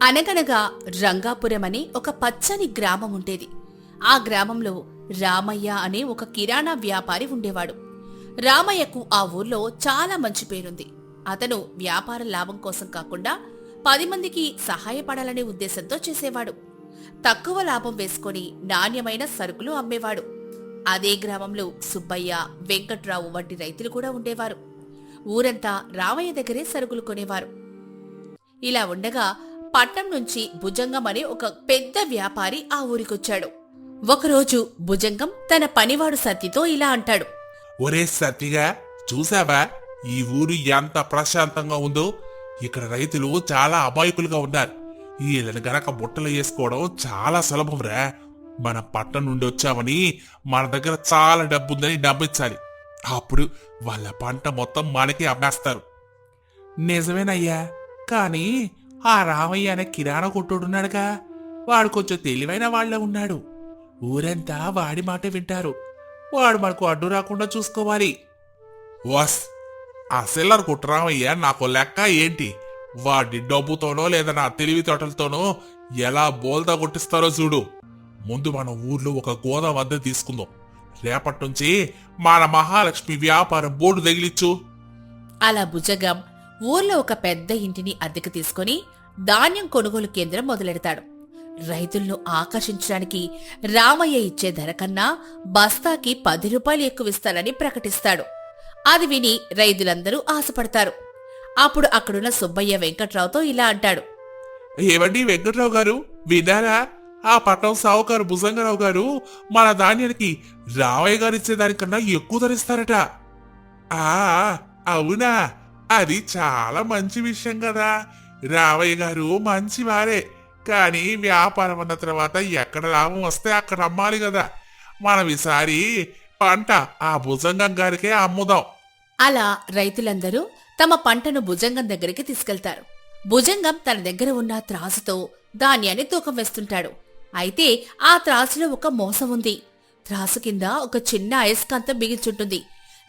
అనగనగా రంగాపురం అనే ఒక పచ్చని గ్రామం ఉండేది. ఆ గ్రామంలో రామయ్య అనే ఒక కిరాణా వ్యాపారి ఉండేవాడు. రామయ్యకు ఆ ఊర్లో చాలా మంచి పేరుంది. అతను వ్యాపార లాభం కోసం కాకుండా 10 మందికి సహాయపడాలనే ఉద్దేశంతో చేసేవాడు. తక్కువ లాభం వేసుకొని నాణ్యమైన సరుకులు అమ్మేవాడు. అదే గ్రామంలో సుబ్బయ్య, వెంకట్రావు వంటి రైతులు కూడా ఉండేవారు. ఊరంతా రామయ్య దగ్గరే సరుకులు కొనేవారు. ఇలా ఉండగా పట్నం నుంచి భుజంగం అనే ఒక పెద్ద వ్యాపారి ఆ ఊరికొచ్చాడు. ఒకరోజు భుజంగం తన పనివాడు సత్తితో ఇలా అంటాడు. ఒరే సత్తిగా, చూసావా ఈ ఊరు ఎంత ప్రశాంతంగా ఉందో? ఇక్కడ రైతులు చాలా అమాయకులుగా ఉన్నారు. వీళ్ళని గనక బుట్టలు వేసుకోవడం చాలా సులభంరా. మన పట్టణం నుండి వచ్చామని మన దగ్గర చాలా డబ్బుందని నమ్మించాలి. అప్పుడు వాళ్ళ పంట మొత్తం మనకి అమ్మేస్తారు. నిజమేనయ్యా, కానీ ఆ రామయ్య అనే కిరాణా కొట్టుడున్నాడుగా, వాడు కొంచెం తెలివైన వాళ్ళ ఉన్నాడు. ఊరంతా వాడి మాట వింటారు. వాడు మనకు అడ్డు రాకుండా చూసుకోవాలి. వాస్, ఆ సిల్లర్ కొట్టు రామయ్య నాకు లెక్క ఏంటి? వాడి డబ్బుతోనో లేదా నా తెలివితేటలతోనో ఎలా బోల్తా కొట్టిస్తారో చూడు. ముందు మన ఊర్లో ఒక గోదాం అద్దె తీసుకుందాం. రేపటి నుంచి మన మహాలక్ష్మి వ్యాపారం బోర్డు తగిలిచ్చు. అలా భుజంగం ఊర్లో ఒక పెద్ద ఇంటిని అద్దెకు తీసుకుని ధాన్యం కొనుగోలు కేంద్రం మొదలెడతాడు. రైతులను ఆకర్షించడానికి రామయ్య ఇచ్చే ధర కన్నా బస్తాకి 10 రూపాయలు ఎక్కువిస్తానని ప్రకటిస్తాడు. అది విని రైతులందరూ ఆశపడతారు. అప్పుడు అక్కడున్న సుబ్బయ్య వెంకట్రావుతో ఇలా అంటాడు. ఏవండి వెంకట్రావు గారు, విన్నారా? ఆ పట్నం సావుకారు భుజంగరావు గారు మన ధాన్యానికి రామయ్య గారు ఇచ్చేదానికన్నా ఎక్కువ ధరిస్తారట. ఆ అవునా? అది చాలా మంచి విషయం కదా. రామయ్య గారు మంచివారే, కానీ వ్యాపారం అన్న తర్వాత ఎక్కడ లాభం వస్తే అక్కడ అమ్మాలి కదా. మనం ఈసారి పంట ఆ భుజంగం గారికే అమ్ముదాం. అలా రైతులందరూ తమ పంటను భుజంగం దగ్గరికి తీసుకెళ్తారు. భుజంగం తన దగ్గర ఉన్న త్రాసుతో ధాన్యాన్ని తూకం వేస్తుంటాడు. అయితే ఆ త్రాసులో ఒక మోసం ఉంది. త్రాసు కింద ఒక చిన్న అయస్కాంతం బిగించుంటుంది.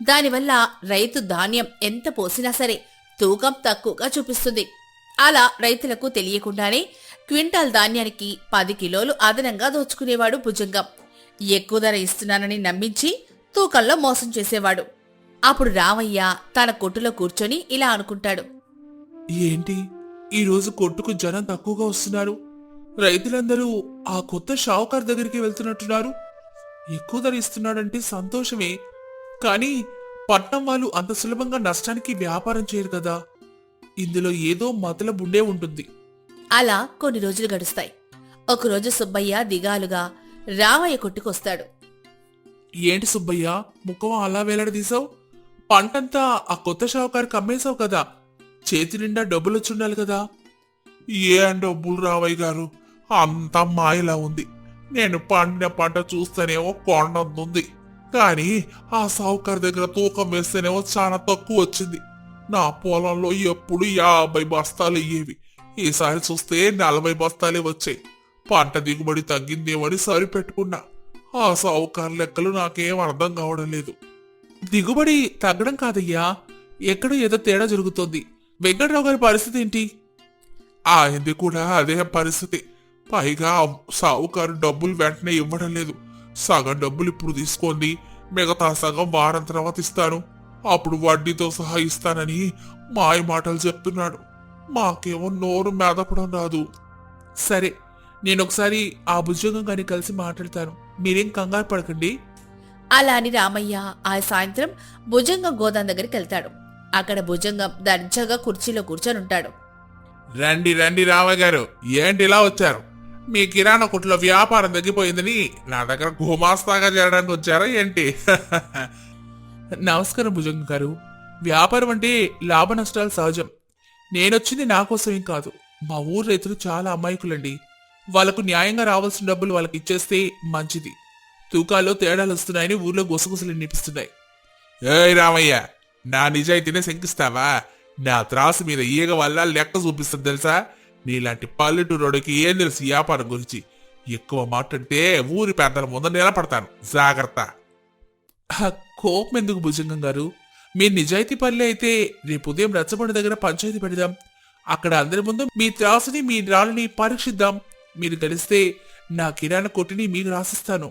దానివల్ల రైతు ధాన్యం ఎంత పోసినా సరే తూకం తక్కువగా చూపిస్తుంది. అలా రైతులకు తెలియకుండానే క్వింటాల్ ధాన్యానికి 10 కిలోలు అదనంగా దోచుకునేవాడు భుజంగం. ఎక్కువ ధర ఇస్తున్నానని నమ్మించి తూకంలో మోసం చేసేవాడు. అప్పుడు రామయ్య తన కొట్టులో కూర్చొని ఇలా అనుకుంటాడు. ఏంటి, ఈరోజు కొట్టుకు జనం తక్కువగా వస్తున్నారు. రైతులందరూ ఆ కొత్త షావుకారు దగ్గరికి వెళ్తున్నట్టున్నారు. ఎక్కువ ధర ఇస్తున్నాడంటే సంతోషమే, కానీ పట్నం వాళ్ళు అంత సులభంగా నష్టానికి వ్యాపారం చేయరు కదా. ఇందులో ఏదో మతలబుండే ఉంటుంది. అలా కొన్ని రోజులు గడుస్తాయి. ఒకరోజు సుబ్బయ్య దిగాలుగా రామయ్య కొట్టుకొస్తాడు. ఏంటి సుబ్బయ్య, ముఖం అలా వేలాడదీసావు? పంటంతా ఆ కొత్త షావుకారికి అమ్మేశావు కదా. చేతి నిండా డబ్బులొచ్చుండాలి కదా. ఏం డబ్బులు రావయ్య గారు, అంతా మాయలా ఉంది. నేను పండిన పంట చూస్తేనేమో కొండంతుంది, కానీ ఆ సావుకారి దగ్గర తూకం వేస్తేనేమో చాలా తక్కువ వచ్చింది. నా పొలంలో ఎప్పుడు 50 బస్తాలు అయ్యేవి. ఈసారి చూస్తే 40 బస్తాలే వచ్చాయి. పంట దిగుబడి తగ్గిందేమని సరిపెట్టుకున్నా. ఆ సావుకారు లెక్కలు నాకేం అర్థం కావడం లేదు. దిగుబడి తగ్గడం కాదయ్యా, ఎక్కడో ఏదో తేడా జరుగుతోంది. వెంకట్రావు గారి పరిస్థితి ఏంటి? ఆయనది కూడా అదే పరిస్థితి. పైగా సావుకారు డబ్బులు వెంటనే ఇవ్వడం లేదు. సగం డబ్బులు ఇప్పుడు తీసుకోండి, మిగతా సగం వారం తర్వాత ఇస్తాను, అప్పుడు వడ్డీతో సహా ఇస్తానని మాయ మాటలు చెప్తున్నాడు. మాకేమో నోరు మెదపడం రాదు. సరే, నేనొకసారి ఆ భుజంగం గారిని కలిసి మాట్లాడతాను, మీరేం కంగారు పడకండి. అలా అని రామయ్య ఆ సాయంత్రం భుజంగం గోదాం దగ్గరికి వెళ్తాడు. అక్కడ భుజంగం దర్జాగా కుర్చీలో కూర్చొనుంటాడు. రండి రండి రామయ్య గారు, ఏంటి ఇలా వచ్చారు? మీ కిరాణా కొట్లో వ్యాపారం తగ్గిపోయిందని నా దగ్గర గుమాస్తాగా చేరడానికి వచ్చారా ఏంటి? నమస్కారం భుజంగం గారు. వ్యాపారం అంటే లాభ నష్టాలు సహజం. నేనొచ్చింది నా కోసమేం కాదు. మా ఊరు రైతులు చాలా అమాయకులండి. వాళ్లకు న్యాయంగా రావాల్సిన డబ్బులు వాళ్ళకి ఇచ్చేస్తే మంచిది. తూకాల్లో తేడాలు వస్తున్నాయని ఊర్లో గుసగుసలు నినిపిస్తున్నాయి. ఏయ్ రామయ్య, నా నిజాయితీనే శంకిస్తావా? నా త్రాసు మీద ఈగ వల్ల లెక్క చూపిస్తుంది తెలుసా? నీలాంటి పల్లెటూరుడికి ఏం తెలుసు వ్యాపారం గురించి? ఎక్కువ మాట్లాడితే ఊరి పెద్దల ముందు నిలబడతాను, జాగ్రత్త. కోపం ఎందుకు భుజంగం గారు? మీ నిజాయితీ పల్లె అయితే రేపు ఉదయం రచ్చబండ దగ్గర పంచాయతీ పెడదాం. అక్కడ అందరి ముందు మీ త్రాసుని మీ రాళ్ళని పరీక్షిద్దాం. మీరు గెలిస్తే నా కిరాణా కొట్టుని మీకు రాసిస్తాను.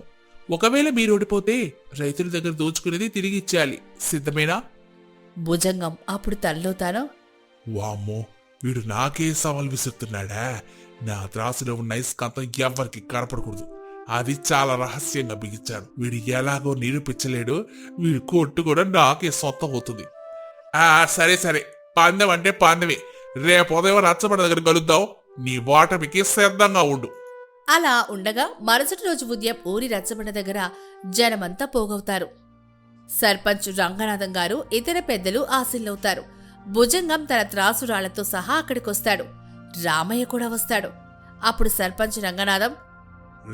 ఒకవేళ మీరు ఓడిపోతే రైతుల దగ్గర దోచుకునేది తిరిగి ఇచ్చేయాలి. సిద్ధమేనా? భుజంగం అప్పుడు తనలో తాను, వామ్మో, వీడు నాకే సవాల్ విసురుతున్నాడా? నా త్రాసులో ఉన్న అయస్కాంతం ఎవ్వరికి కనపడకూడదు. అది చాలా రహస్యంగా బిగించాడు. వీడు ఎలాగో నిరూపించలేడు. వీడి కొట్టు కూడా నాకే సొంతం అవుతుంది. సరే సరే, పందెం అంటే పందెమే. రేపు ఉదయం రచ్చబండ దగ్గర కలుద్దాం. నీ ఓటమికి సిద్ధంగా ఉండు. అలా ఉండగా మరుసటి రోజు ఉదయం ఊరి రచ్చబండ దగ్గర జనమంతా పోగవుతారు. సర్పంచ్ రంగనాథం గారు ఇతర పెద్దలు ఆశీల్లవుతారు. భుజంగం తన త్రాసురాళ్లతో సహా అక్కడికొస్తాడు. రామయ్య కూడా వస్తాడు. అప్పుడు సర్పంచ్ రంగనాథం,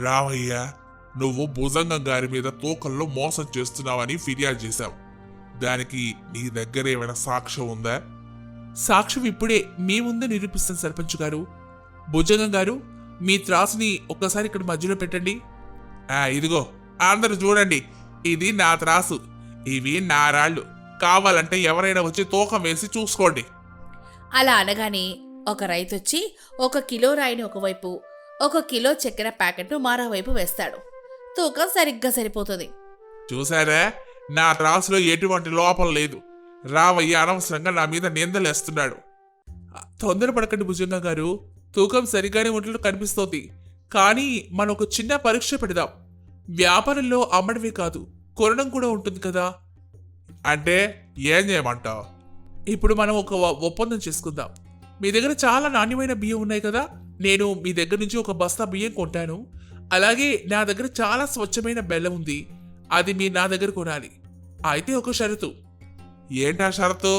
రామయ్య, నువ్వు భుజంగం గారి మీద తూకంలో మోసం చేస్తున్నావని ఫిర్యాదు చేశావు. దానికి నీ దగ్గర ఏమైనా సాక్ష్యం ఉందా? సాక్ష్యం ఇప్పుడే మీ ముందే నిరూపిస్తాను సర్పంచ్ గారు. భుజంగం గారు, మీ త్రాసుని ఒక్కసారి ఇక్కడ మధ్యలో పెట్టండి. ఇదిగో అందరూ చూడండి, ఇది నా త్రాసు, ఇవి నా రాళ్ళు. కావాలంటే ఎవరైనా వచ్చి తూకం వేసి చూసుకోండి. అలా అనగానే ఒక రైతొచ్చి 1 కిలో రాయిని ఒకవైపు, 1 కిలో చక్కెర ప్యాకెట్ను మరోవైపు వేస్తాడు. తూకం సరిగ్గా సరిపోతుంది. చూసారా, నా త్రాసులో ఎటువంటి లోపం లేదు. రావయ్య అనవసరంగా నా మీద నిందలేస్తున్నాడు. తొందరపడకండి భుజంగం గారు, తూకం సరిగానే ఉన్నట్లు కనిపిస్తోంది. కానీ మనం ఒక చిన్న పరీక్ష పెడదాం. వ్యాపారంలో అమ్మడమే కాదు, కొనడం కూడా ఉంటుంది కదా. అంటే ఏం చేయమంటావు? ఇప్పుడు మనం ఒక ఒప్పందం చేసుకుందాం. మీ దగ్గర చాలా నాణ్యమైన బియ్యం ఉన్నాయి కదా. నేను మీ దగ్గర నుంచి 1 బస్తా బియ్యం కొంటాను. అలాగే నా దగ్గర చాలా స్వచ్ఛమైన బెల్లం ఉంది. అది మీరు నా దగ్గర కొనాలి. అయితే ఒక షరతు. ఏంటా షరతు?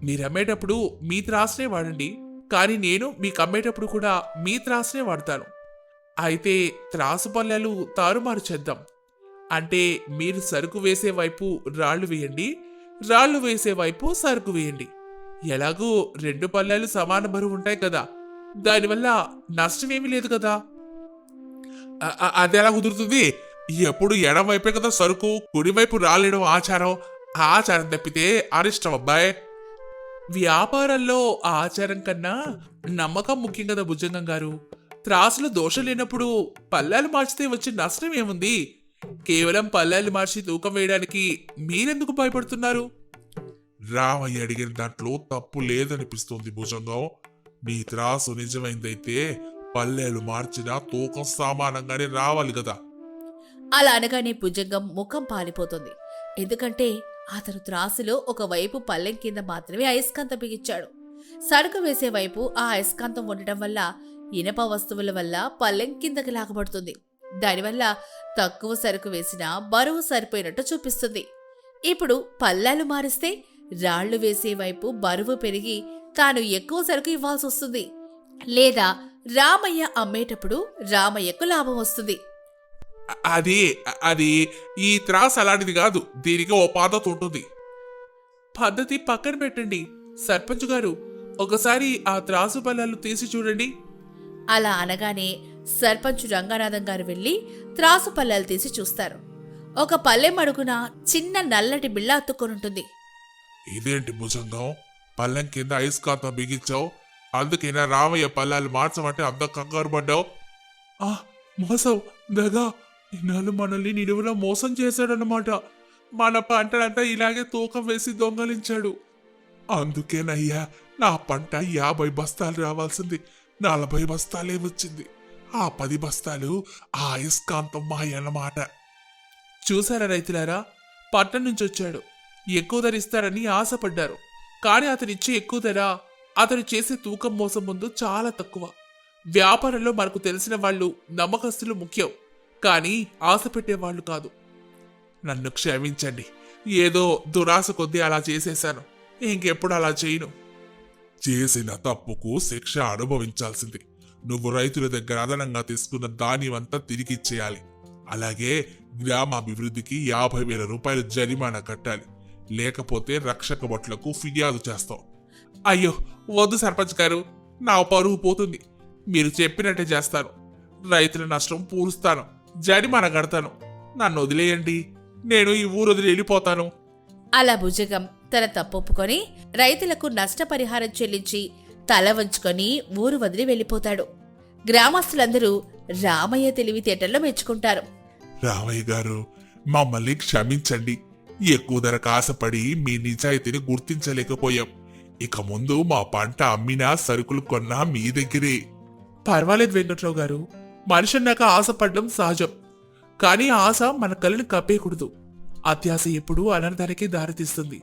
మీరు అమ్మేటప్పుడు మీ త్రాసునే వాడండి, కానీ నేను మీకు అమ్మేటప్పుడు కూడా మీ త్రాసునే వాడతాను. అయితే త్రాసు పళ్ళాలు తారుమారు చేద్దాం. అంటే మీరు సరుకు వేసే వైపు రాళ్లు వేయండి, రాళ్లు వేసే వైపు సరుకు వేయండి. ఎలాగూ 2 పళ్ళాలు సమాన బరువు ఉంటాయి కదా, దానివల్ల నష్టమేమీ లేదు కదా. అది ఎలా కుదురుతుంది? ఎప్పుడు ఎడం వైపే కదా సరుకు, కుడివైపు రాలేయడం ఆచారం. ఆచారం తప్పితే అరిష్టం అబ్బాయి. వ్యాపారంలో ఆచారం కన్నా నమ్మకం ముఖ్యం కదా భుజంగం గారు. త్రాసులో దోషం లేనప్పుడు పళ్ళాలు మార్చితే వచ్చే నష్టం ఏముంది? కేవలం పళ్ళాలు మార్చి తూకం వేయడానికి మీరెందుకు భయపడుతున్నారు? రామయ్య అడిగిన దాంట్లో తప్పు లేదనిపిస్తుంది భుజంగం. నీ త్రాసు నిజమైందైతే పళ్ళేలు మార్చినా తూకం సమానంగానే రావాలి కదా. అలా అనగానే భుజంగం ముఖం పాలిపోతుంది. ఎందుకంటే అతను త్రాసులో ఒకవైపు పల్లెం కింద మాత్రమే అయస్కాంతం బిగించాడు. సరుకు వేసే వైపు ఆ అయస్కాంతం ఉండటం వల్ల ఇనప వస్తువుల వల్ల పల్లెం కిందకి లాగబడుతుంది. దానివల్ల తక్కువ సరుకు వేసినా బరువు సరిపోయినట్టు చూపిస్తుంది. ఇప్పుడు పళ్ళాలు మారిస్తే రాళ్లు వేసే వైపు బరువు పెరిగి తాను ఎక్కువ సరుకు ఇవ్వాల్సి వస్తుంది. లేదా రామయ్య అమ్మేటప్పుడు రామయ్యకు లాభం వస్తుంది. అది ఈ త్రాసు అలాంటిది కాదు. దీనికి ఓ పద్ధతి ఉంటుంది. పద్ధతి పక్కన పెట్టండి సర్పంచ్ గారు, ఒకసారి ఆ త్రాసు పళ్ళాలు తీసి చూడండి. అలా అనగానే సర్పంచ్ రంగనాథం గారు వెళ్లి త్రాసు పళ్ళాలు తీసి చూస్తారు. ఒక పల్లెం అడుగున చిన్న నల్లటి బిళ్ళ అతుక్కొనుంటుంది. ఇదేంటి భుజంగం, పళ్ళెం కింద అయస్కాంతం బిగించావు? అందుకేనా రామయ్య పళ్ళాలు మార్చమంటే అంత కంగారు పడ్డావు? మోసం, దగా, ఇన్నాళ్ళు మనల్ని నిలువులో మోసం చేశాడన్నమాట. మన పంటనంతా ఇలాగే తూకం వేసి దొంగలించాడు. అందుకేనయ్యా నా పంట 50 బస్తాలు రావాల్సింది 40 బస్తాలే వచ్చింది. ఆ 10 బస్తాలు ఆ అయస్కాంతం మాయ అన్నమాట. చూసారా రైతులారా, పట్టణం నుంచి వచ్చాడు, ఎక్కువ ధర ఇస్తారని ఆశపడ్డారు. కానీ అతనిచ్చే ఎక్కువ ధర అతను చేసే తూకం మోసం ముందు చాలా తక్కువ. వ్యాపారంలో మనకు తెలిసిన వాళ్ళు, నమ్మకస్తులు ముఖ్యం, కానీ ఆశ పెట్టేవాళ్లు కాదు. నన్ను క్షమించండి, ఏదో దురాశ కొద్దీ అలా చేసేశాను. ఇంకెప్పుడు అలా చేయను. చేసిన తప్పుకు శిక్ష అనుభవించాల్సింది. నువ్వు రైతుల దగ్గర అదనంగా తీసుకున్న ధాన్యమంతా తిరిగిచ్చేయాలి. అలాగే గ్రామాభివృద్ధికి 50,000 రూపాయలు జరిమానా కట్టాలి. లేకపోతే రక్షక భటులకు ఫిర్యాదు చేస్తాం. అయ్యో వద్దు సర్పంచ్ గారు, నా పరువు పోతుంది. మీరు చెప్పినట్టే చేస్తాను. రైతుల నష్టం పూరుస్తాను, జరిమానా కడతాను. నన్ను వదిలేయండి, నేను ఈ ఊరు వదిలి వెళ్ళిపోతాను. అలా భుజంగం తన తప్పొప్పుకొని రైతులకు నష్టపరిహారం చెల్లించి తల వంచుకొని ఊరు వదిలి వెళ్ళిపోతాడు. గ్రామస్తులందరూ రామయ్య తెలివితేటల్లో మెచ్చుకుంటారు. రామయ్య గారు, మమ్మల్ని క్షమించండి. ఎక్కువ ధరకు ఆశపడి మీ నిజాయితీని గుర్తించలేకపోయాం. ఇక ముందు మా పంట అమ్మినా సరుకులు కొన్నా మీ దగ్గరే. పర్వాలేదు వెంకట్రావు గారు, మనిషి అన్నాక ఆశపడడం సహజం. కానీ ఆశ మన కళ్ళని కప్పేయకూడదు. అత్యాశ ఎప్పుడూ అనర్థానికి దారితీస్తుంది.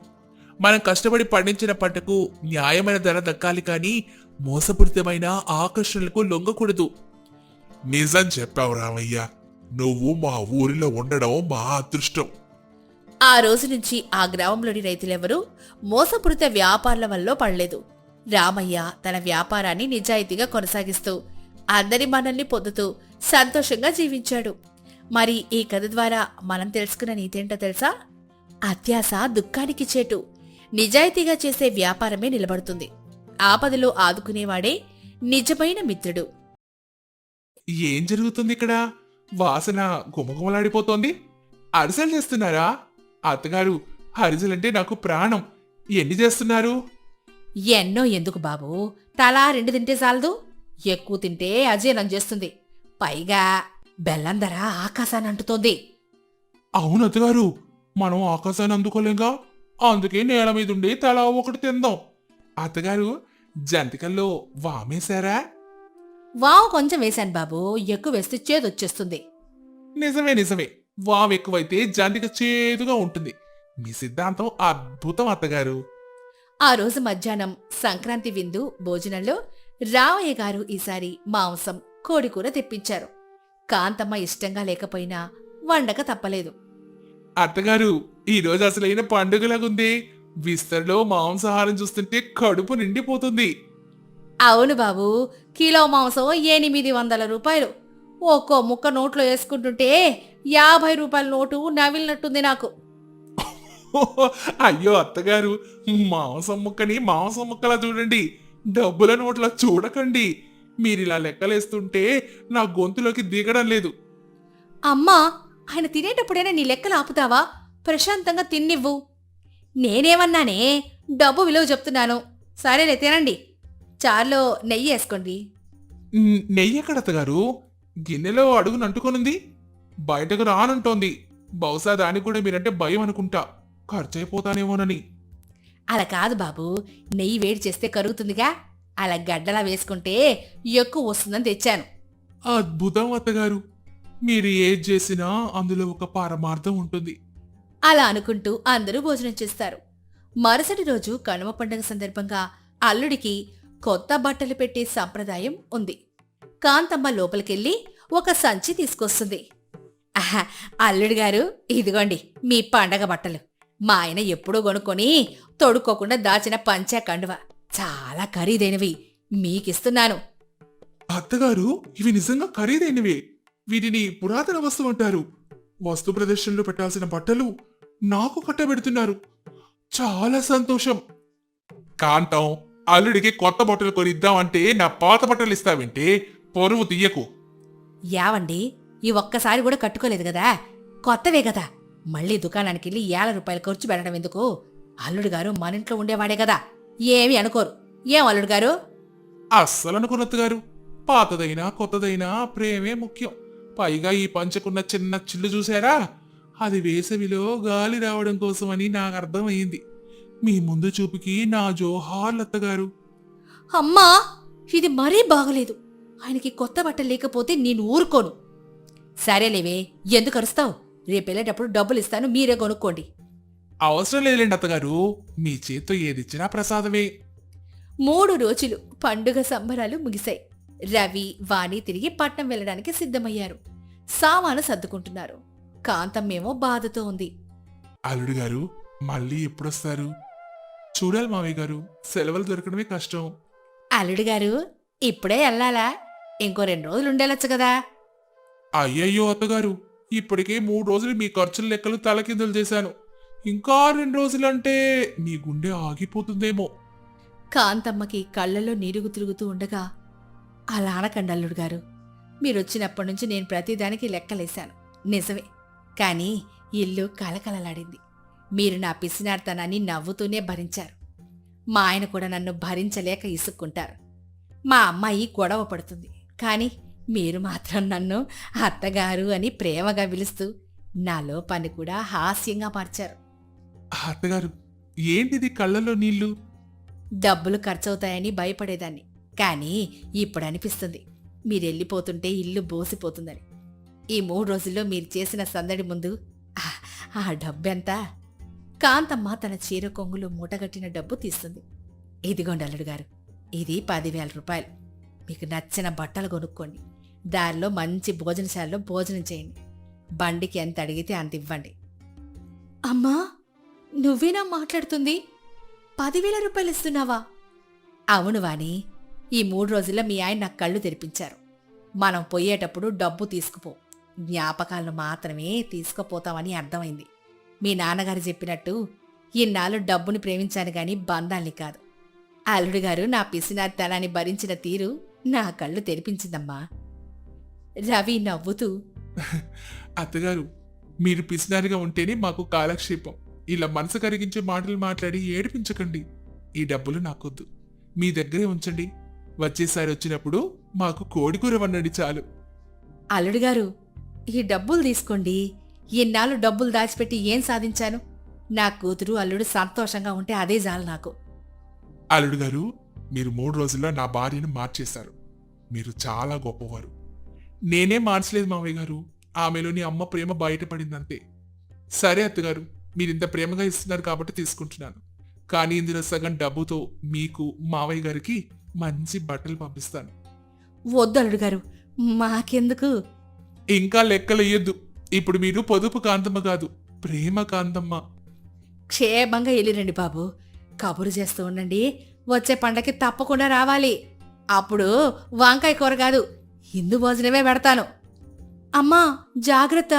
మనం కష్టపడి పండించిన పంటకు న్యాయమైన ధర దక్కాలి, కానీ మోసపూరితమైన ఆకర్షణలకు లొంగకూడదు. నిజం చెప్పావు రామయ్య. నువ్వు మా ఊరిలో ఉండడం మా అదృష్టం. ఆ రోజు నుంచి ఆ గ్రామంలోని రైతులెవరూ మోసపూరిత వ్యాపారాల వల్ల పడలేదు. రామయ్య తన వ్యాపారాన్ని నిజాయితీగా కొనసాగిస్తూ అందరి మనల్ని పొందుతూ సంతోషంగా జీవించాడు. మరి ఈ కథ ద్వారా మనం తెలుసుకున్న నీతేంటో తెలుసా? అత్యాశ దుఃఖానికి చేటు. నిజాయితీగా చేసే వ్యాపారమే నిలబడుతుంది. ఆపదలో ఆదుకునేవాడే నిజమైన మిత్రుడు. ఏం జరుగుతుంది ఇక్కడ? వాసన గుమగుమలాడిపోతోంది. అరిసెలు చేస్తున్నారా? అత్తగారు, అరిసెలంటే నాకు ప్రాణం. ఎన్ని చేస్తున్నారు? ఎన్నో ఎందుకు బాబూ, తలా 2 తింటే చాలదు. ఎక్కువ తింటే అజీర్ణం చేస్తుంది. పైగా బెల్లం ధర ఆకాశాన్ని అంటుతోంది. అవును అత్తగారు, మనం ఆకాశాన్ని అందుకోలేంగా. అందుకే నేల మీదుండి తలా ఒకటి తిందాం. అత్తగారు, జంతికల్లో వామేశారా? వావు కొంచెం వేశాను బాబూ, ఎక్కువ వేస్తే చేదొచ్చేస్తుంది. నిజమే నిజమే, వామ్ ఎక్కువైతే జంతిక చేదుగా ఉంటుంది. మీ సిద్ధాంతం అద్భుతం అత్తగారు. ఆ రోజు మధ్యాహ్నం సంక్రాంతి విందు భోజనంలో రామయ్య గారు ఈసారి మాంసం, కోడికూర తెప్పించారు. కాంతమ్మ ఇష్టంగా లేకపోయినా వండక తప్పలేదు. అత్తగారు, ఈ రోజు అసలైన పండుగలాగుంది. విస్తరలో మాంసాహారం చూస్తుంటే కడుపు నిండిపోతుంది. అవును బాబూ, కిలో మాంసం 800 రూపాయలు. ఒక్కో ముక్క నోట్లో వేసుకుంటుంటే 50 రూపాయల నోటు నవిలినట్టుంది నాకు. అయ్యో అత్తగారు, మాంసం ముక్కని మాంసం ముక్కలా చూడండి, డబ్బుల నోట్లా చూడకండి. మీరిలా లెక్కలేస్తుంటే నా గొంతులోకి దిగడం లేదు. అమ్మా, ఆయన తినేటప్పుడైనా నీ లెక్కలు ఆపుతావా? ప్రశాంతంగా తిన్నివ్వు. నేనేమన్నానే, డబ్బు విలువ చెప్తున్నాను. సరేలే, తినండి. చారులో నెయ్యి వేసుకోండి. నెయ్యి ఎక్కడ అత్తగారు? గిన్నెలో అడుగును అంటుకొనుంది, బయటకు రానంటోంది. బహుశా దానికి కూడా మీరంటే భయం అనుకుంటా, ఖర్చయిపోతానేమోనని. అలా కాదు బాబూ, నెయ్యి వేడి చేస్తే కరుగుతుందిగా. అలా గడ్డలా వేసుకుంటే ఎక్కువ వస్తుందని తెచ్చాను. అద్భుతం అత్తగారు, మీరు ఏది చేసినా అందులో ఒక పరమార్థం ఉంటుంది. అలా అనుకుంటూ అందరూ భోజనం చేస్తారు. మరుసటి రోజు కనుమ పండుగ సందర్భంగా అల్లుడికి కొత్త బట్టలు పెట్టే సంప్రదాయం ఉంది. కాంతమ్మ లోపలికెళ్ళి ఒక సంచి తీసుకొస్తుంది. ఆహా, అల్లుడు గారు, ఇదిగోండి మీ పండగ బట్టలు. మా ఆయన ఎప్పుడూ కొనుక్కొని తొడుక్కోకుండా దాచిన పంచా కండువ. చాలా ఖరీదైనవి, మీకిస్తున్నాను. అత్తగారు, ఇవి నిజంగా ఖరీదైనవే. వీటిని పురాతన వస్తువు అంటారు. వస్తు ప్రదర్శనలో పెట్టాల్సిన బట్టలు నాకు కట్టబెడుతున్నారు. చాలా సంతోషం. కాంతం, అల్లుడికి కొత్త బట్టలు కొనిద్దామంటే నా పాత బట్టలు ఇస్తావంటే? పొరువు తీయకు. యావండి, ఈ ఒక్కసారి కూడా కట్టుకోలేదు కదా, కొత్తవే కదా. మళ్ళీ దుకాణానికి వెళ్ళి 50 రూపాయలు ఖర్చు పెట్టడం ఎందుకు? అల్లుడు గారు మన ఇంట్లో ఉండేవాడే కదా, ఏమీ అనుకోరు. ఏం అల్లుడు గారు? అస్సలు అనుకున్నట్టుగారు, పాతదైనా కొత్తదైనా ప్రేమే ముఖ్యం. పైగా ఈ పంచకున్న చిన్న చిల్లు చూసారా? అది వేసవిలో గాలి రావడం కోసమని నాకు అర్థమయ్యింది. మీ ముందు చూపుకి నా జోహార్లత్తగారు. అమ్మా, ఇది మరీ బాగలేదు. ఆయనకి కొత్త బట్టలు లేకపోతే నేను ఊరుకోను. సరేలేవే, ఎందుకు అరుస్తావు? రేపెళ్ళేటప్పుడు డబ్బులు ఇస్తాను, మీరే కొనుక్కోండి. అవసరం లేదండి అత్తగారు, మీ చేత్తో ఏదిచ్చినా ప్రసాదమే. 3 రోజులు పండుగ సంబరాలు ముగిశాయి. రవి, వాణి తిరిగి పట్నం వెళ్ళడానికి సిద్ధమయ్యారు. సామాను సర్దుకుంటున్నారు. కాంతమ్మేమో బాధతో ఉంది. అల్లుడు గారు, మళ్ళీ ఎప్పుడొస్తారు? చూడాలి మావయ్య గారు, సెలవులు దొరకడమే కష్టం. అల్లుడు గారు, ఇప్పుడే వెళ్ళాలా? ఇంకో 2 రోజులు ఉండేలొచ్చు కదా. అయ్యయ్యో అత్తగారు, ఇప్పటికే 3 రోజులు మీ ఖర్చుల లెక్కలు తలకిందులు చేశాను. ఇంకా 2 రోజులంటే మీ గుండె ఆగిపోతుందేమో. కాంతమ్మకి కళ్ళల్లో నీరుగు తిరుగుతూ ఉండగా, అలా అనకండి అల్లుడు గారు. మీరొచ్చినప్పటి నుంచి నేను ప్రతిదానికి లెక్కలేశాను, నిజమే. కానీ ఇల్లు కలకలలాడింది. మీరు నా పిసినార్తనాన్ని నవ్వుతూనే భరించారు. మా ఆయన కూడా నన్ను భరించలేక ఇసుక్కుంటారు. మా అమ్మాయి గొడవ పడుతుంది. కానీ మీరు మాత్రం నన్ను అత్తగారు అని ప్రేమగా పిలుస్తూ నాలో పని కూడా హాస్యంగా మార్చారు. అత్తగారు, ఏంటిది కళ్ళలో నీళ్లు? డబ్బులు ఖర్చవుతాయని భయపడేదాన్ని. కానీ ఇప్పుడు అనిపిస్తుంది మీరెళ్ళిపోతుంటే ఇల్లు బోసిపోతుందని. ఈ 3 రోజుల్లో మీరు చేసిన సందడి ముందు ఆ డబ్బెంతా? కాంతమ్మ తన చీర కొంగులు మూటగట్టిన డబ్బు తీస్తుంది. ఇదిగోండి అల్లుడు గారు, ఇది 10,000 రూపాయలు. మీకు నచ్చిన బట్టలు కొనుక్కోండి. దారిలో మంచి భోజనశాలలో భోజనం చేయండి. బండికి ఎంత అడిగితే అంత ఇవ్వండి. అమ్మా, నువ్వేనా మాట్లాడుతుంది? 10,000 రూపాయలు ఇస్తున్నావా? అవును వాణి, ఈ 3 రోజుల్లో మీ ఆయన నాకు కళ్ళు తెరిపించారు. మనం పోయేటప్పుడు డబ్బు తీసుకుపో, జ్ఞాపకాలను మాత్రమే తీసుకుపోతామని అర్థమైంది. మీ నాన్నగారు చెప్పినట్టు ఇన్నాళ్ళు డబ్బుని ప్రేమించాను గాని బంధాల్ని కాదు. అల్లుడు గారు నా పిసినారితనాన్ని భరించిన తీరు నా కళ్ళు తెరిపించిందమ్మా. రవి నవ్వుతూ, అత్తగారు, మీరు పిసినారిగా ఉంటేనే మాకు కాలక్షేపం. ఇలా మనసు కరిగించే మాటలు మాట్లాడి ఏడిపించకండి. ఈ డబ్బులు నాకొద్దు, మీ దగ్గరే ఉంచండి. వచ్చేసారి వచ్చినప్పుడు మాకు కోడికూర వండండి చాలు. అల్లుడు గారు, ఈ డబ్బులు తీసుకోండి. ఇన్నాళ్ళు డబ్బులు దాచిపెట్టి ఏం సాధించాను? నా కూతురు అల్లుడు సంతోషంగా ఉంటే అదే చాలు నాకు. అల్లుడు గారు, మీరు 3 రోజుల్లో నా భార్యను మార్చేశారు. మీరు చాలా గొప్పవారు. నేనే మార్చలేదు మావయ్య గారు, ఆమెలోని అమ్మ ప్రేమ బయటపడిందంతే. సరే అత్తగారు, మీరింత ప్రేమగా ఇస్తున్నారు కాబట్టి తీసుకుంటున్నాను. కానీ ఇందులో సగం డబ్బుతో మీకు మావయ్య గారికి మంచి బట్టలు పంపిస్తాను. వద్దు అల్లుడు గారు, మాకెందుకు? ఇంకా లెక్కలెయ్యొద్దు. ఇప్పుడు మీరు పొదుపు కాంతమ్మ కాదు, ప్రేమ కాంతమ్మ. క్షేమంగా వెళ్ళిరండి బాబు. కబురు చేస్తూ ఉండండి. వచ్చే పండకి తప్పకుండా రావాలి. అప్పుడు వంకాయ కూర కాదు, హిందూ భోజనమే పెడతాను. అమ్మా జాగ్రత్త,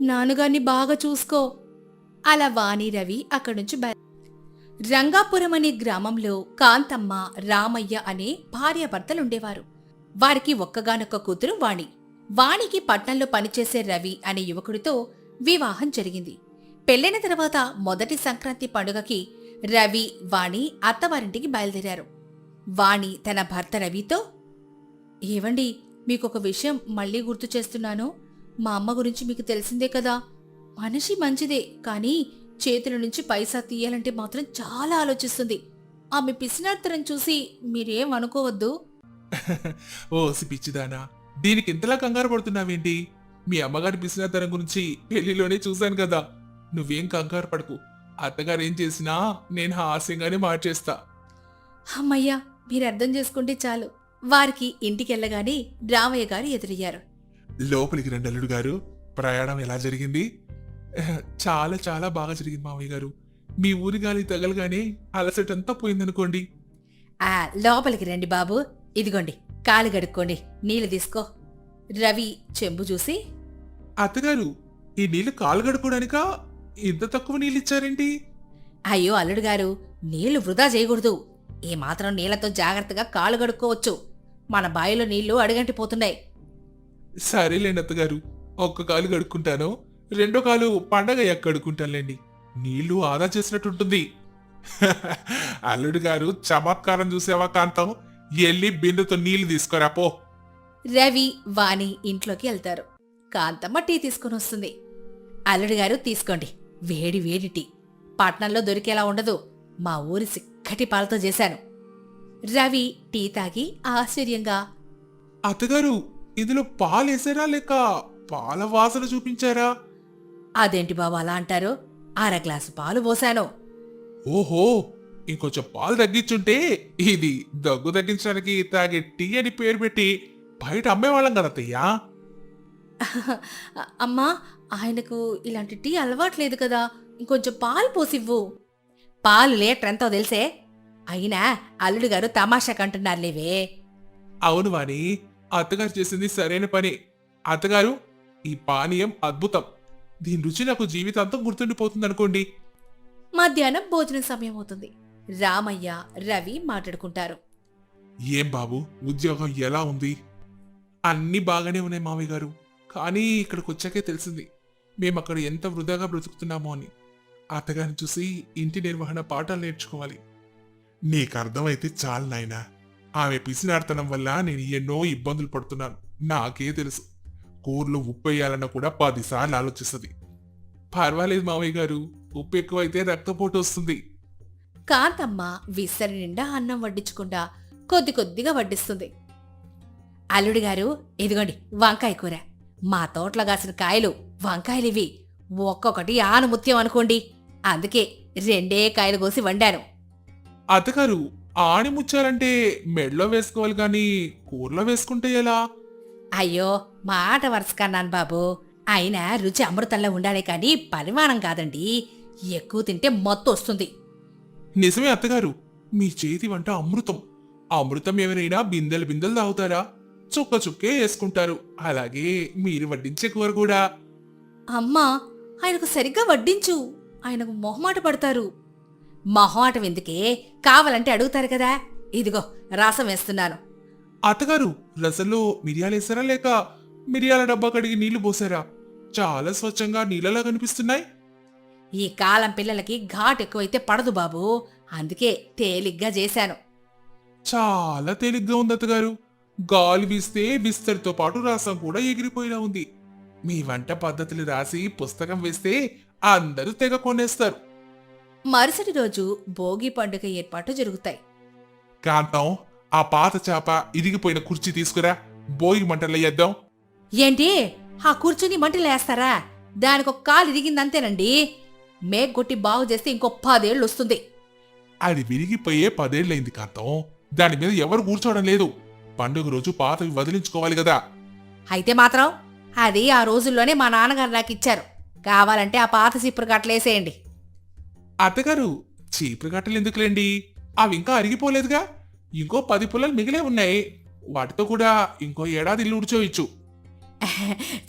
నాన్నగారిని బాగా చూసుకో. అలా వాణి రవి అక్కడి నుంచి రంగాపురం అనే గ్రామంలో కాంతమ్మ, రామయ్య అనే భార్యాభర్తలుండేవారు. వారికి ఒక్కగానొక్క కూతురు వాణి. వాణికి పట్నంలో పనిచేసే రవి అనే యువకుడితో వివాహం జరిగింది. పెళ్లైన తర్వాత మొదటి సంక్రాంతి పండుగకి రవి, వాణి అత్తవారింటికి బయలుదేరారు. వాణి తన భర్త రవితో, ఏవండి, మీకొక విషయం మళ్ళీ గుర్తు చేస్తున్నాను. మా అమ్మ గురించి మీకు తెలిసిందే కదా. మనిషి మంచిదే, కానీ చేతుల నుంచి పైసా తీయాలంటే మాత్రం చాలా ఆలోచిస్తుంది. ఆమె పిసినార్తనం చూసి మీరేం అనుకోవద్దు. ఓ పిచ్చిదానా, దీనికి ఇంతలా కంగారు పడుతున్నావేంటి? మీ అమ్మగారి పిసినాతనం గురించి పెళ్లిలోనే చూశాను కదా. నువ్వేం కంగారు పడకు. అత్తగారు ఏం చేసినా నేను హాస్యంగానే మార్చేస్తా. అమ్మయ్యా, మీరు అర్థం చేసుకుంటే చాలు. వారికి ఇంటికెళ్లగానే రామయ్య గారు ఎదురయ్యారు. లోపలికి రండి అల్లుడు గారు. ప్రయాణం ఎలా జరిగింది? చాలా చాలా బాగా జరిగింది మావయ్య గారు. మీ ఊరి గాలి తగలగానే అలసటంతా పోయిందనుకోండి. లోపలికి రండి బాబు. ఇదిగోండి, కాలు గడుక్కోండి, నీళ్లు తీసుకో. రవి చెంబు చూసి, అత్తగారు, ఈ నీళ్లు కాలు గడుకోవడానికా? ఇంత తక్కువ నీళ్ళిచ్చారేంటి? అయ్యో అల్లుడు గారు, నీళ్లు వృధా చేయకూడదు. ఏ మాత్రం నీళ్లతో జాగ్రత్తగా కాలు గడుక్కోవచ్చు. మన బావిలో నీళ్లు అడుగంటిపోతున్నాయి. సరేలేండి అత్తగారు, ఒక్క కాలు గడుక్కుంటాను, రెండో కాలు పండగ కడుక్కుంటానులేండి. నీళ్లు ఆదా చేసినట్టుంటుంది. అల్లుడు గారు, చమత్కారం చూసావా కాంతం? ఎల్లి బిందెతో నీళ్లు తీసుకురా పో. రవి, వాణి ఇంట్లోకి వెళ్తారు. కాంతమ్మ టీ తీసుకుని వస్తుంది. అల్లుడు గారు తీసుకోండి, వేడి వేడి టీ. పట్నంలో దొరికేలా ఉండదు. మా ఊరి సిక్కటి పాలతో చేశాను. రవి టీ తాగి ఆశ్చర్యంగా, అత్తగారు, ఇందులో పాలేసారా లేక పాల వాసన చూపించారా? అదేంటి బాబు అలా అంటారు? 1/2 గ్లాసు పాలు పోశాను. ఓహో, ఇంకొంచెం పాలు తగ్గించుంటే ఇది దగ్గు తగ్గించడానికి తాగే టీ అని పేరు పెట్టి బయట అమ్మేవాళ్ళం కదా అత్తయ్యా. అమ్మా, ఆయనకు ఇలాంటి టీ అలవాట్లేదు కదా, ఇంకొంచెం పాలు పోసివ్వు. పాలు లీటర్ ఎంతో తెలిసే. అయినా అల్లుడు గారు తమాషాకంటున్నారులేవే. అవును వాణి, అత్తగారు చేసింది సరైన పని. అత్తగారు, ఈ పానీయం అద్భుతం. దీని రుచి నాకు జీవితాంతం గుర్తుండిపోతుందనుకోండి. మధ్యాహ్నం భోజనం సమయం అవుతుంది. రామయ్య, రవి మాట్లాడుకుంటారు. ఏం బాబు, ఉద్యోగం ఎలా ఉంది? అన్నీ బాగానే ఉన్నాయి మావయ్య గారు. కానీ ఇక్కడికి వచ్చాకే తెలిసింది మేమక్కడ ఎంత వృధాగా బ్రతుకుతున్నామో అని. అత్తగారిని చూసి ఇంటి నిర్వహణ పాఠాలు నేర్చుకోవాలి. నీకు అర్థమైతే చాలు నాయనా. ఆమె పిసినార్తనం వల్ల నేను ఎన్నో ఇబ్బందులు పడుతున్నాను. నాకే తెలుసు. కూరలు ఉప్పు వేయాలన్నా కూడా 10 సార్లు ఆలోచిస్తుంది. పర్వాలేదు మావయ్య గారు, ఉప్పు ఎక్కువైతే రక్తపోటు వస్తుంది. కాంతమ్మ విస్తరి నిండా అన్నం వడ్డించకుండా కొద్ది కొద్దిగా వడ్డిస్తుంది. అల్లుడి గారు, ఇదిగోండి వంకాయ కూర. మా తోటలో కాసిన కాయలు వంకాయలివి. ఒక్కొక్కటి ఆనుముత్యం అనుకోండి. అందుకే 2 కాయలు కోసి వండాను. అత్తగారు, ఆణిముచ్చాలంటే మెడలో వేసుకోవాలి గాని కూరలో వేసుకుంటే ఎలా? అయ్యో, మాట వరుసకన్నాను బాబు. అయినా రుచి అమృతంలో ఉండాలి కానీ పరిమాణం కాదండి. ఎక్కువ తింటే మత్తు వస్తుంది. నిజమే అత్తగారు, మీ చేతి వంట అమృతం. అమృతం ఎవరైనా బిందెలు బిందెలు తాగుతారా? చుక్క చుక్కే వేసుకుంటారు. అలాగే మీరు వడ్డించే కూర కూడా. అమ్మా, ఆయనకు సరిగ్గా వడ్డించు. ఆయనకు మొహమాట పడతారు. మొహమాటం ఎందుకే, కావాలంటే అడుగుతారు కదా. ఇదిగో రసం వేస్తున్నాను. అత్తగారు, రసంలో మిరియాలేసారా లేక మిరియాల డబ్బా కడిగి నీళ్లు పోసారా? చాలా స్వచ్ఛంగా నీళ్ళలా కనిపిస్తున్నాయి. ఈ కాలం పిల్లలకి ఘాట్ ఎక్కువైతే పడదు బాబు. అందుకే తేలిగ్గా చేశాను. చాలా తేలిగ్గా ఉంది అత్తగారు. గాలి వీస్తే విస్తరితో పాటు రసం కూడా ఎగిరిపోయినా ఉంది. మీ వంట పద్ధతులు రాసి పుస్తకం వేస్తే అందరూ తెగ కొనేస్తారు. మరుసటి రోజు భోగి పండుగ ఏర్పాటు జరుగుతాయి. కాంతం, ఆ పాత చాప ఇరిగిపోయిన కుర్చీ తీసుకురా, భోగి మంటలు వేద్దాం. ఏంటి, ఆ కూర్చుని మంటలేస్తారా? దానికొక కాలు ఇరిగిందంతేనండి. మేగ్గొట్టి బాగు చేస్తే ఇంకో 10 ఏళ్ళు వస్తుంది. అది విరిగిపోయే 10 ఏళ్ళైంది కాంతం. దాని మీద ఎవరు కూర్చోవడం లేదు. పండుగ రోజు పాతవి వదిలించుకోవాలి కదా. అయితే మాత్రం అది ఆ రోజుల్లోనే మా నాన్నగారు నాకు ఇచ్చారు. కావాలంటే ఆ పాత సిప్పుడు కట్టలేసేయండి. అత్తగారు, చీపురు గట్టలు ఎందుకులేండి? అవి ఇంకా అరిగిపోలేదుగా. ఇంకో 10 పుల్లలు మిగిలే ఉన్నాయి. వాటితో కూడా ఇంకో ఏడాది ఇల్లు ఉడిచోయచ్చు.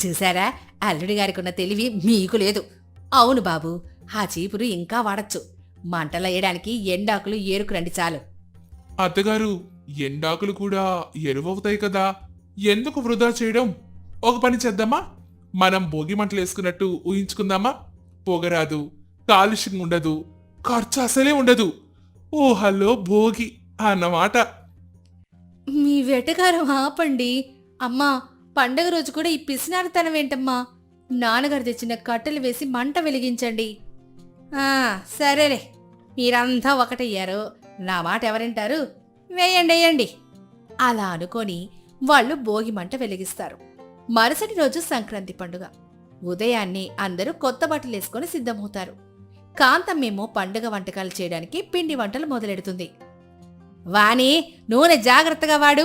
చూసారా, అల్లుడి గారికి ఉన్న తెలివి మీకు లేదు. అవును బాబు, ఆ చీపురు ఇంకా వాడచ్చు. మంటలు వేయడానికి ఎండాకులు ఏరుకురండి చాలు. అత్తగారు, ఎండాకులు కూడా ఎరువవుతాయి కదా. ఎందుకు వృధా చేయడం? ఒక పని చేద్దామా? మనం భోగి మంటలు వేసుకున్నట్టు ఊహించుకుందామా? పొగరాదు, కాలుష్యం ఉండదు, ఖర్చు అసలే ఉండదు. ఊహల్లో భోగి అన్నమాట. మీ వెటకారం ఆపండి. అమ్మా, పండగ రోజు కూడా ఈ పిసినారితనం ఏంటమ్మా? నాన్నగారు తెచ్చిన కట్టెలు వేసి మంట వెలిగించండి. సరేలే, మీరంతా ఒకటయ్యారు. నా మాట ఎవరింటారు? వేయండి. అలా అనుకొని వాళ్ళు భోగి మంట వెలిగిస్తారు. మరుసటి రోజు సంక్రాంతి పండుగ. ఉదయాన్నే అందరూ కొత్త బట్టలేసుకొని సిద్ధమవుతారు. కాంతమ్మేమో పండుగ వంటకాలు చేయడానికి పిండి వంటలు మొదలెడుతుంది. వాణి, నూనె జాగ్రత్తగా వాడు.